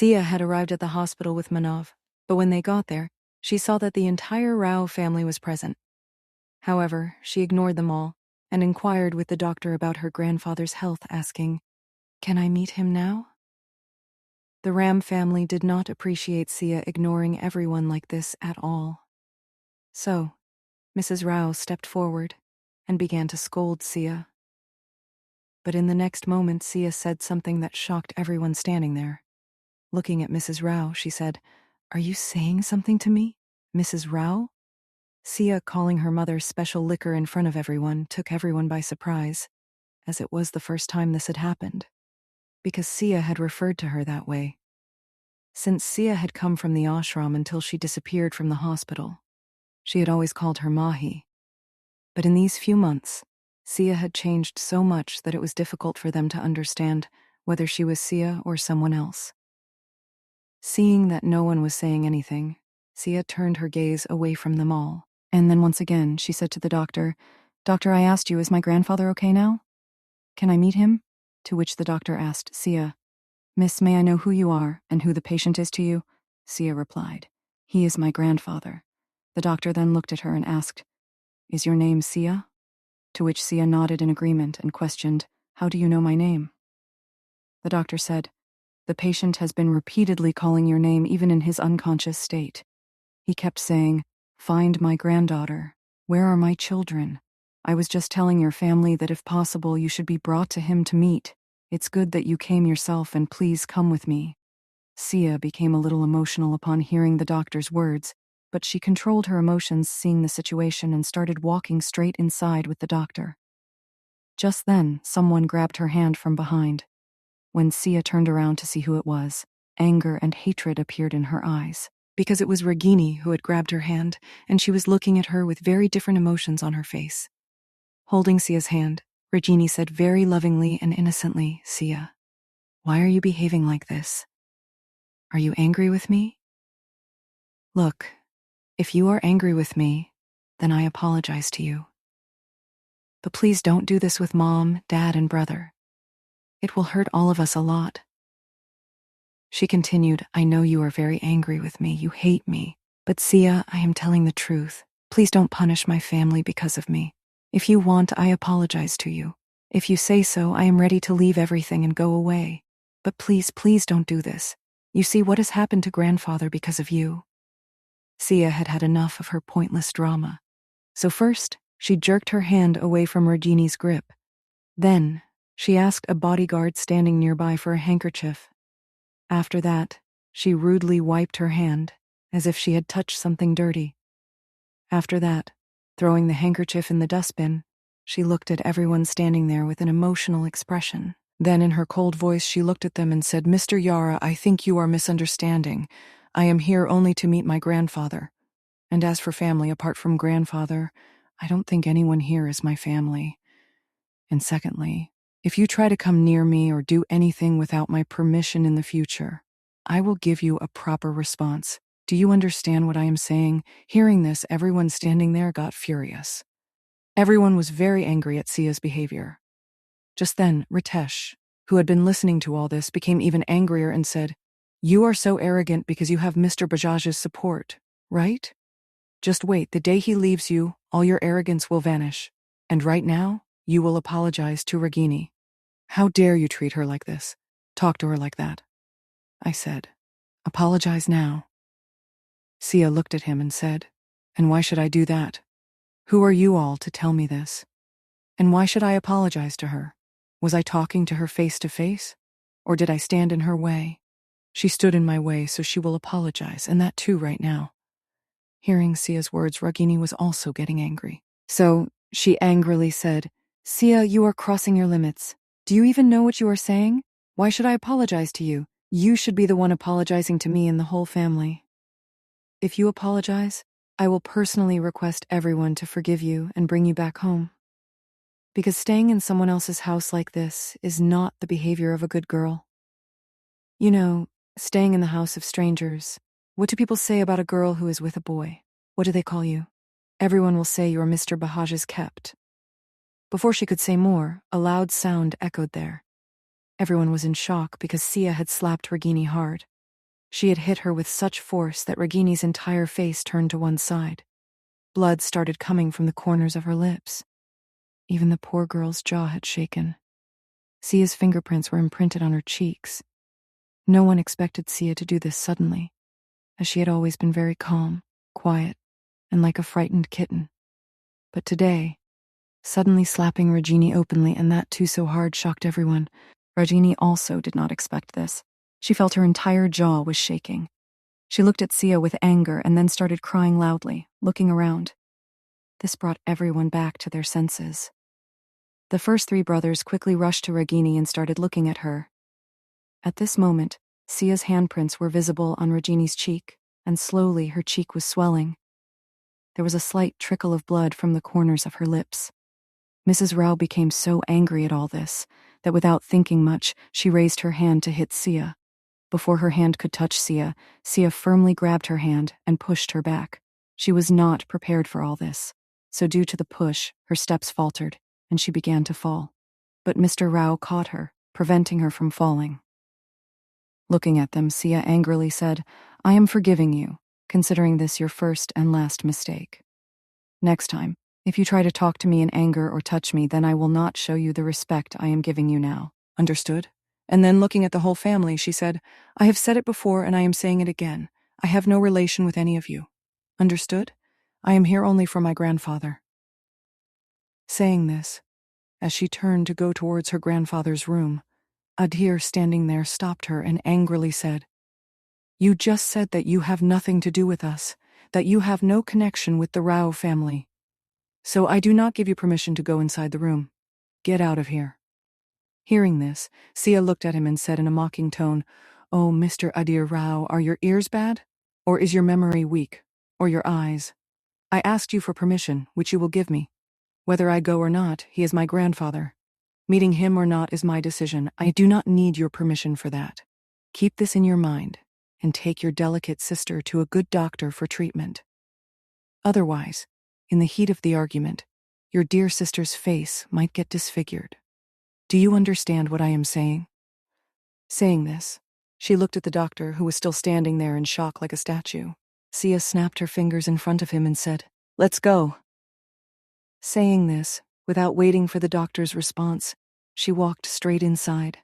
Siya had arrived at the hospital with Manav, but when they got there, she saw that the entire Rao family was present. However, she ignored them all and inquired with the doctor about her grandfather's health, asking, "Can I meet him now?" The Ram family did not appreciate Siya ignoring everyone like this at all. So, Mrs. Rao stepped forward and began to scold Siya. But in the next moment, Siya said something that shocked everyone standing there. Looking at Mrs. Rao, she said, "Are you saying something to me, Mrs. Rao?" Siya calling her mother special liquor in front of everyone took everyone by surprise, as it was the first time this had happened, because Siya had referred to her that way. Since Siya had come from the ashram until she disappeared from the hospital, she had always called her Mahi. But in these few months, Siya had changed so much that it was difficult for them to understand whether she was Siya or someone else. Seeing that no one was saying anything, Siya turned her gaze away from them all. And then once again, she said to the doctor, "Doctor, I asked you, is my grandfather okay now? Can I meet him?" To which the doctor asked Siya, "Miss, may I know who you are and who the patient is to you?" Siya replied, "He is my grandfather." The doctor then looked at her and asked, "Is your name Siya?" To which Siya nodded in agreement and questioned, "How do you know my name?" The doctor said, "The patient has been repeatedly calling your name even in his unconscious state. He kept saying, 'Find my granddaughter. Where are my children? I was just telling your family that if possible you should be brought to him to meet. It's good that you came yourself and please come with me.'" Siya became a little emotional upon hearing the doctor's words, but she controlled her emotions seeing the situation and started walking straight inside with the doctor. Just then, someone grabbed her hand from behind. When Siya turned around to see who it was, anger and hatred appeared in her eyes, because it was Ragini who had grabbed her hand, and she was looking at her with very different emotions on her face. Holding Sia's hand, Ragini said very lovingly and innocently, "Siya, why are you behaving like this? Are you angry with me? Look, if you are angry with me, then I apologize to you. But please don't do this with Mom, Dad, and brother. It will hurt all of us a lot." She continued, "I know you are very angry with me, you hate me, but Siya, I am telling the truth. Please don't punish my family because of me. If you want, I apologize to you. If you say so, I am ready to leave everything and go away. But please, please don't do this. You see what has happened to grandfather because of you." Siya had had enough of her pointless drama. So first, she jerked her hand away from Ragini's grip. Then, she asked a bodyguard standing nearby for a handkerchief. After that, she rudely wiped her hand, as if she had touched something dirty. After that, throwing the handkerchief in the dustbin, she looked at everyone standing there with an emotional expression. Then in her cold voice she looked at them and said, "Mr. Yara, I think you are misunderstanding. I am here only to meet my grandfather. And as for family apart from grandfather, I don't think anyone here is my family. And secondly, if you try to come near me or do anything without my permission in the future, I will give you a proper response. Do you understand what I am saying?" Hearing this, everyone standing there got furious. Everyone was very angry at Sia's behavior. Just then, Ritesh, who had been listening to all this, became even angrier and said, "You are so arrogant because you have Mr. Bajaj's support, right? Just wait, the day he leaves you, all your arrogance will vanish. And right now, you will apologize to Ragini. How dare you treat her like this? Talk to her like that." I said, "Apologize now." Siya looked at him and said, "And why should I do that? Who are you all to tell me this? And why should I apologize to her? Was I talking to her face to face? Or did I stand in her way? She stood in my way, so she will apologize, and that too right now." Hearing Sia's words, Ragini was also getting angry. So she angrily said, "Siya, you are crossing your limits. Do you even know what you are saying? Why should I apologize to you? You should be the one apologizing to me and the whole family. If you apologize, I will personally request everyone to forgive you and bring you back home. Because staying in someone else's house like this is not the behavior of a good girl. You know, staying in the house of strangers. What do people say about a girl who is with a boy? What do they call you? Everyone will say you're Mr. Bahaj's kept." Before she could say more, a loud sound echoed there. Everyone was in shock because Siya had slapped Ragini hard. She had hit her with such force that Regini's entire face turned to one side. Blood started coming from the corners of her lips. Even the poor girl's jaw had shaken. Sia's fingerprints were imprinted on her cheeks. No one expected Sia to do this suddenly, as she had always been very calm, quiet, and like a frightened kitten. But today, suddenly slapping Regini openly, and that too so hard, shocked everyone. Regini also did not expect this. She felt her entire jaw was shaking. She looked at Sia with anger and then started crying loudly, looking around. This brought everyone back to their senses. The first three brothers quickly rushed to Regini and started looking at her. At this moment, Sia's handprints were visible on Regini's cheek, and slowly her cheek was swelling. There was a slight trickle of blood from the corners of her lips. Mrs. Rao became so angry at all this that without thinking much, she raised her hand to hit Sia. Before her hand could touch Sia, Sia firmly grabbed her hand and pushed her back. She was not prepared for all this, so due to the push, her steps faltered, and she began to fall. But Mr. Rao caught her, preventing her from falling. Looking at them, Sia angrily said, "I am forgiving you, considering this your first and last mistake. Next time, if you try to talk to me in anger or touch me, then I will not show you the respect I am giving you now. Understood?" And then looking at the whole family, she said, "I have said it before and I am saying it again. I have no relation with any of you. Understood? I am here only for my grandfather." Saying this, as she turned to go towards her grandfather's room, Adhir standing there stopped her and angrily said, "You just said that you have nothing to do with us, that you have no connection with the Rao family. So I do not give you permission to go inside the room. Get out of here." Hearing this, Sia looked at him and said in a mocking tone, "Oh, Mr. Adhir Rao, are your ears bad? Or is your memory weak? Or your eyes? I asked you for permission, which you will give me. Whether I go or not, he is my grandfather. Meeting him or not is my decision. I do not need your permission for that. Keep this in your mind, and take your delicate sister to a good doctor for treatment. Otherwise, in the heat of the argument, your dear sister's face might get disfigured. Do you understand what I am saying?" Saying this, she looked at the doctor, who was still standing there in shock like a statue. Sia snapped her fingers in front of him and said, "Let's go." Saying this, without waiting for the doctor's response, she walked straight inside.